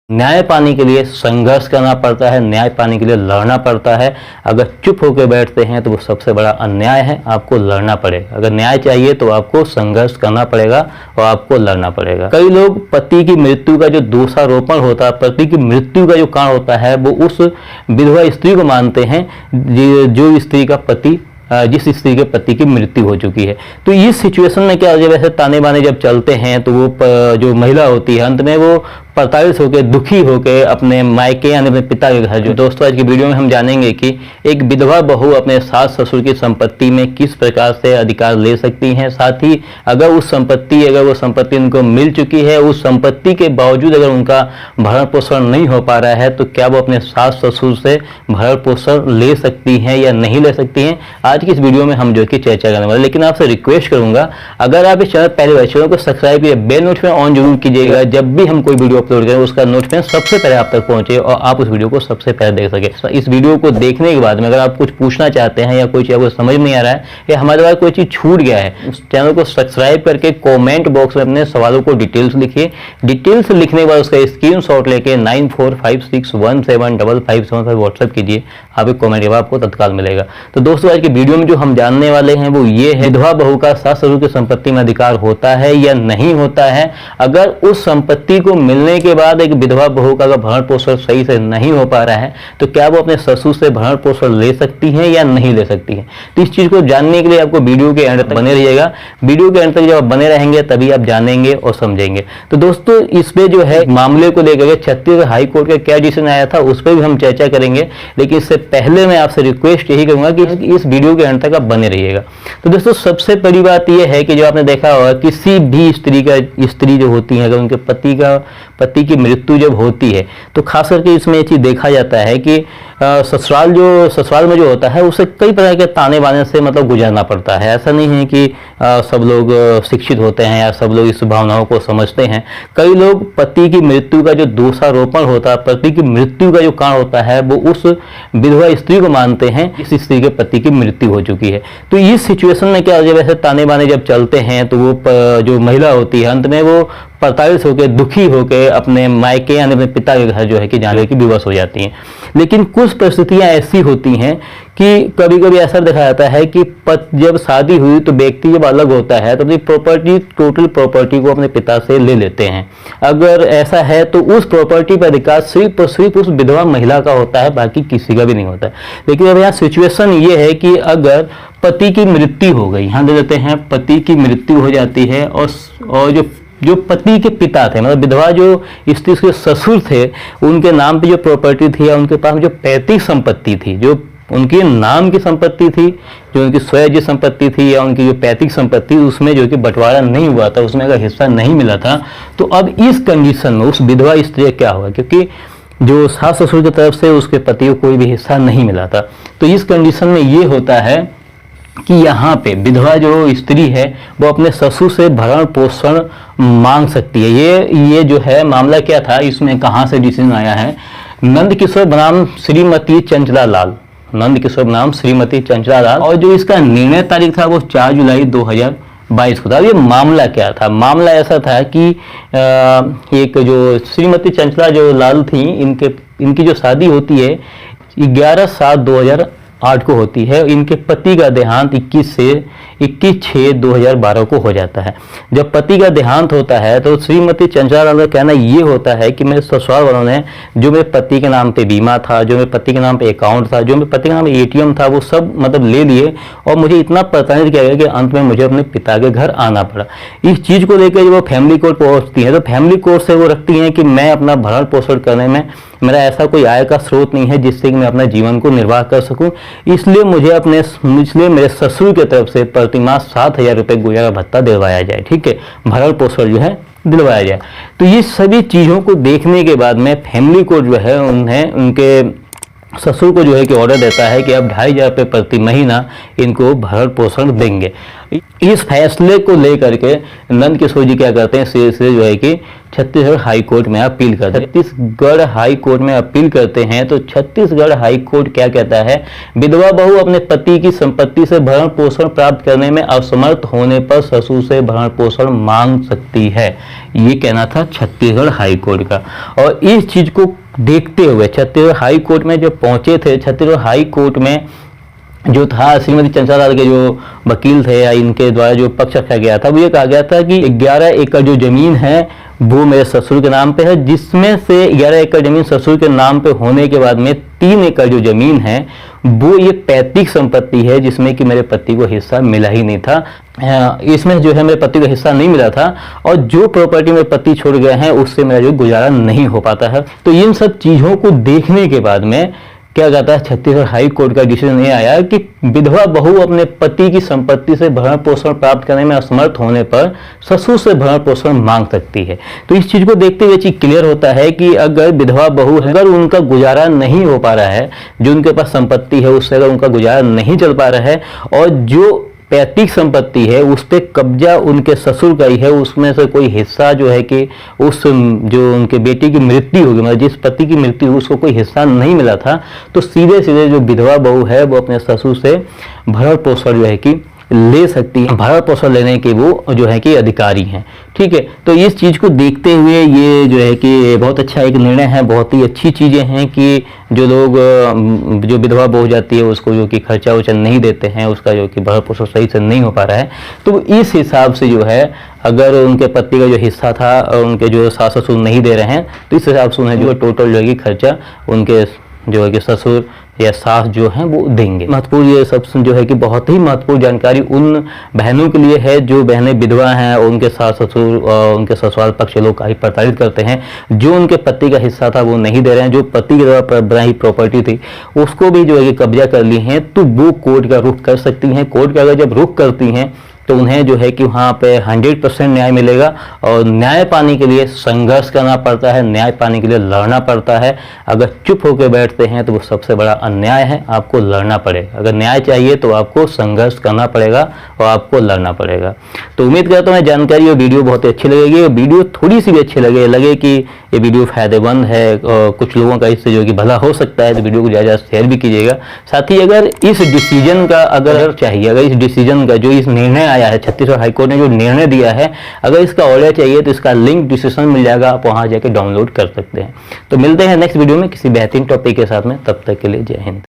न्याय पाने के लिए संघर्ष करना पड़ता है, न्याय पाने के लिए लड़ना पड़ता है। अगर चुप होकर बैठते हैं तो वो सबसे बड़ा अन्याय है, आपको लड़ना पड़ेगा। अगर न्याय चाहिए तो आपको संघर्ष करना पड़ेगा और आपको लड़ना पड़ेगा। कई लोग पति की मृत्यु का जो दोषारोपण होता है, पति की मृत्यु का जो कारण होता है, वो उस विधवा स्त्री को मानते हैं जो स्त्री का पति जिस स्त्री के पति की मृत्यु हो चुकी है। तो इस सिचुएशन में क्या हो जाए, वैसे ताने बाने जब चलते हैं तो वो जो महिला होती है अंत में वो प्रताड़ित होकर दुखी होकर अपने मायके यानी अपने पिता के घर। जो दोस्तों आज की वीडियो में हम जानेंगे कि एक विधवा बहू अपने सास ससुर की संपत्ति में किस प्रकार से अधिकार ले सकती हैं। साथ ही अगर वो संपत्ति उनको मिल चुकी है, उस संपत्ति के बावजूद अगर उनका भरण पोषण नहीं हो पा रहा है तो क्या वो अपने सास ससुर से भरण पोषण ले सकती हैं या नहीं ले सकती हैं। आज की इस वीडियो में हम जो कि चर्चा करने वाले। लेकिन आपसे रिक्वेस्ट करूंगा, अगर आप इस चैनल पहले बार चैनल को सब्सक्राइब कीजिए, बेल नोटिफिकेशन ऑन जरूर कीजिएगा। जब भी हम कोई वीडियो अपलोड करें उसका नोटिफिकेशन सबसे पहले आप तक पहुंचे और आप उस वीडियो को सबसे पहले देख सके। इस वीडियो को देखने के बाद में अगर आप कुछ पूछना चाहते हैं या कोई चीज आपको समझ नहीं आ रहा है या हमारे पास कोई चीज छूट गया है, उस चैनल को सब्सक्राइब करके कॉमेंट बॉक्स में अपने सवालों को डिटेल्स लिखिए। डिटेल्स लिखने के बाद उसका स्क्रीनशॉट लेके 9456175575 व्हाट्सएप कीजिए। आप एक कॉमेंट जवाब आपको तत्काल मिलेगा। तो दोस्तों आज की वीडियो में जो हम जानने वाले हैं वो ये है, विधवा बहू का सास ससुर की संपत्ति में अधिकार होता है या नहीं होता है। अगर उस संपत्ति को मिलने के बाद एक विधवा बहू का भरण पोषण सही से नहीं हो पा रहा है तो क्या वो अपने ससुर से भरण पोषण ले सकती हैं या नहीं ले सकती हैं। तो इस चीज को जानने के लिए आपको वीडियो के एंड तक बने रहिएगा। वीडियो के एंड तक जब आप बने रहेंगे तभी आप जानेंगे और समझेंगे। तो दोस्तों इसमें जो है मामले को लेकर छत्तीसगढ़ हाई कोर्ट का क्या डिसीजन आया था उस पर भी हम चर्चा करेंगे। लेकिन इससे पहले मैं आपसे रिक्वेस्ट यही करूंगा कि इस वीडियो के एंड तक आप बने रहिएगा। तो दोस्तों सबसे बड़ी बात यह है कि जो आपने देखा होगा किसी भी स्त्री जो होती है, अगर उनके पति की मृत्यु जब होती है तो खास करके इसमें ये चीज देखा जाता है कि ससुराल में जो होता है उसे कई प्रकार के ताने बाने से मतलब गुजरना पड़ता है। ऐसा नहीं है कि सब लोग शिक्षित होते हैं या सब लोग इस भावनाओं को समझते हैं। कई लोग पति की मृत्यु का जो दोषारोपण होता है, पति की मृत्यु का जो कारण होता है, वो उस विधवा स्त्री को मानते हैं इस स्त्री के पति की मृत्यु हो चुकी है। तो इस सिचुएशन में क्या हो जाए, वैसे ताने बाने जब चलते हैं तो वो जो महिला होती है अंत में वो प्रताड़ित होकर दुखी होकर अपने मायके यानी अपने पिता के घर जो है कि जाने की विवश हो जाती हैं। लेकिन कुछ परिस्थितियां ऐसी होती हैं कि कभी कभी ऐसा देखा जाता है कि जब शादी हुई तो व्यक्ति जब अलग होता है तो अपनी टोटल प्रॉपर्टी को अपने पिता से ले लेते हैं। अगर ऐसा है तो उस प्रॉपर्टी पर अधिकार सिर्फ उस विधवा महिला का होता है, बाकी किसी का भी नहीं होता है। लेकिन अब यहाँ सिचुएशन ये है कि अगर पति की मृत्यु हो गई, यहाँ दे देते हैं पति की मृत्यु हो जाती है और जो पति के पिता थे, मतलब विधवा जो स्त्री के ससुर थे, उनके नाम पे जो प्रॉपर्टी थी या उनके पास जो पैतृक संपत्ति थी, जो उनके नाम की संपत्ति थी, जो उनकी स्वयं संपत्ति थी या उनकी जो पैतृक संपत्ति, उसमें जो कि बंटवारा नहीं हुआ था, उसमें अगर हिस्सा नहीं मिला था तो अब इस कंडीशन में उस विधवा स्त्री क्या हुआ, क्योंकि जो सास ससुर की तरफ से उसके पति को कोई भी हिस्सा नहीं मिला था। तो इस कंडीशन में ये होता है कि यहाँ पे विधवा जो स्त्री है वो अपने ससुर से भरण पोषण मांग सकती है। ये जो है मामला क्या था, इसमें कहाँ से डिसीजन आया है, नंद किशोर बनाम श्रीमती चंचला लाल, और जो इसका निर्णय तारीख था वो 4 जुलाई 2022 को था। ये मामला क्या था, मामला ऐसा था कि एक जो श्रीमती चंचला जो लाल थी, इनकी जो शादी होती है 11/7/2008 को होती है। इनके पति का देहांत 21/6/2012 को हो जाता है। जब पति का देहांत होता है तो श्रीमती चंचला लाल का कहना ये होता है कि मेरे ससुराल वालों ने जो मेरे पति के नाम पे बीमा था, जो मेरे पति के नाम पे अकाउंट था, जो मेरे पति के नाम पे ATM था, वो सब मतलब ले लिए और मुझे इतना प्रताड़ित किया गया कि अंत में मुझे अपने पिता के घर आना पड़ा। इस चीज को लेकर जब वो फैमिली कोर्ट पहुंचती है तो फैमिली कोर्ट से वो रखती हैं कि मैं अपना भरण पोषण करने में मेरा ऐसा कोई आय का स्रोत नहीं है जिससे कि मैं अपने जीवन को निर्वाह कर सकूं, इसलिए मेरे ससुर की तरफ से प्रतिमाह 7,000 रुपये गुजारा भत्ता दिलवाया जाए। ठीक है, भरण पोषण जो है दिलवाया जाए। तो ये सभी चीजों को देखने के बाद में फैमिली कोर्ट जो है उनके ससुर को जो है कि ऑर्डर देता है कि अब 2,500 रुपये प्रति महीना इनको भरण पोषण देंगे। इस फैसले को लेकर के नंद किशोर जी क्या करते हैं, से जो है कि छत्तीसगढ़ हाई कोर्ट में अपील करते हैं। छत्तीसगढ़ हाई कोर्ट में अपील करते हैं तो छत्तीसगढ़ हाई कोर्ट क्या कहता है, विधवा बहू अपने पति की संपत्ति से भरण पोषण प्राप्त करने में असमर्थ होने पर ससुर से भरण पोषण मांग सकती है। ये कहना था छत्तीसगढ़ हाई कोर्ट का। और इस चीज को देखते हुए छत्तीसगढ़ हाई कोर्ट में जब पहुंचे थे, छत्तीसगढ़ हाई कोर्ट में जो था श्रीमती चंचलालाल के जो वकील थे या इनके द्वारा जो पक्ष रखा गया था, वो ये कहा गया था कि 11 एकड़ जो जमीन है वो मेरे ससुर के नाम पे है, जिसमें से 11 एकड़ जमीन ससुर के नाम पे होने के बाद में 3 एकड़ जो जमीन है वो ये पैतृक संपत्ति है, जिसमें कि मेरे पति को हिस्सा मिला ही नहीं था। इसमें जो है मेरे पति को हिस्सा नहीं मिला था और जो प्रॉपर्टी मेरे पति छोड़ गए हैं उससे मेरा जो गुजारा नहीं हो पाता है। तो इन सब चीजों को देखने के बाद में क्या कहता है, छत्तीसगढ़ हाई कोर्ट का डिसीजन ये आया कि विधवा बहू अपने पति की संपत्ति से भरण पोषण प्राप्त करने में असमर्थ होने पर ससुर से भरण पोषण मांग सकती है। तो इस चीज को देखते हुए चीज क्लियर होता है कि अगर विधवा बहू अगर उनका गुजारा नहीं हो पा रहा है, जो उनके पास संपत्ति है उससे अगर उनका गुजारा नहीं चल पा रहा है और जो पैतृक संपत्ति है उस पर कब्जा उनके ससुर का ही है, उसमें से कोई हिस्सा जो है कि उस जो उनके बेटी की मृत्यु होगी, मतलब जिस पति की मृत्यु उसको कोई हिस्सा नहीं मिला था, तो सीधे सीधे जो विधवा बहू है वो अपने ससुर से भरण पोषण जो है कि ले सकती है, भरण पोषण लेने के वो जो है कि अधिकारी हैं। ठीक है, तो इस चीज को देखते हुए ये जो है कि बहुत अच्छा एक निर्णय है, बहुत ही अच्छी चीजें हैं कि जो लोग जो विधवा बहू जाती है उसको जो कि खर्चा वर्चा नहीं देते हैं, उसका जो कि भरण पोषण सही से नहीं हो पा रहा है, तो इस हिसाब से जो है अगर उनके पति का जो हिस्सा था उनके जो सास ससुर नहीं दे रहे हैं तो इस हिसाब से उन्हें जो टोटल जो है कि खर्चा उनके जो है कि ससुर या सास जो हैं वो देंगे। महत्वपूर्ण ये सब जो है कि बहुत ही महत्वपूर्ण जानकारी उन बहनों के लिए है जो बहनें विधवा हैं और उनके सास ससुर और उनके ससुराल पक्ष लोग काफी प्रताड़ित करते हैं, जो उनके पति का हिस्सा था वो नहीं दे रहे हैं, जो पति की द्वारा बनाई प्रॉपर्टी थी उसको भी जो है कि कब्जा कर ली हैं, तो वो कोर्ट का रुख कर सकती हैं। कोर्ट का अगर जब रुख करती हैं तो उन्हें जो है कि वहाँ पे 100% न्याय मिलेगा और न्याय पाने के लिए संघर्ष करना पड़ता है, न्याय पाने के लिए लड़ना पड़ता है। अगर चुप होकर बैठते हैं तो वो सबसे बड़ा अन्याय है, आपको लड़ना पड़ेगा। अगर न्याय चाहिए तो आपको संघर्ष करना पड़ेगा और आपको लड़ना पड़ेगा। तो उम्मीद करता हूँ जानकारी और वीडियो बहुत ही अच्छी लगेगी। वीडियो थोड़ी सी भी अच्छी लगे कि ये वीडियो फायदेमंद है और कुछ लोगों का इससे जो कि भला हो सकता है, तो वीडियो को ज़्यादा शेयर भी कीजिएगा। साथ ही अगर इस डिसीजन का अगर चाहिए, अगर इस डिसीजन का जो इस निर्णय आया है, छत्तीसगढ़ हाईकोर्ट ने जो निर्णय दिया है, अगर इसका ऑडियो चाहिए तो इसका लिंक डिस्क्रिप्शन में मिल जाएगा, आप वहां जाके डाउनलोड कर सकते हैं। तो मिलते हैं नेक्स्ट वीडियो में किसी बेहतरीन टॉपिक के साथ में, तब तक के लिए जय हिंद।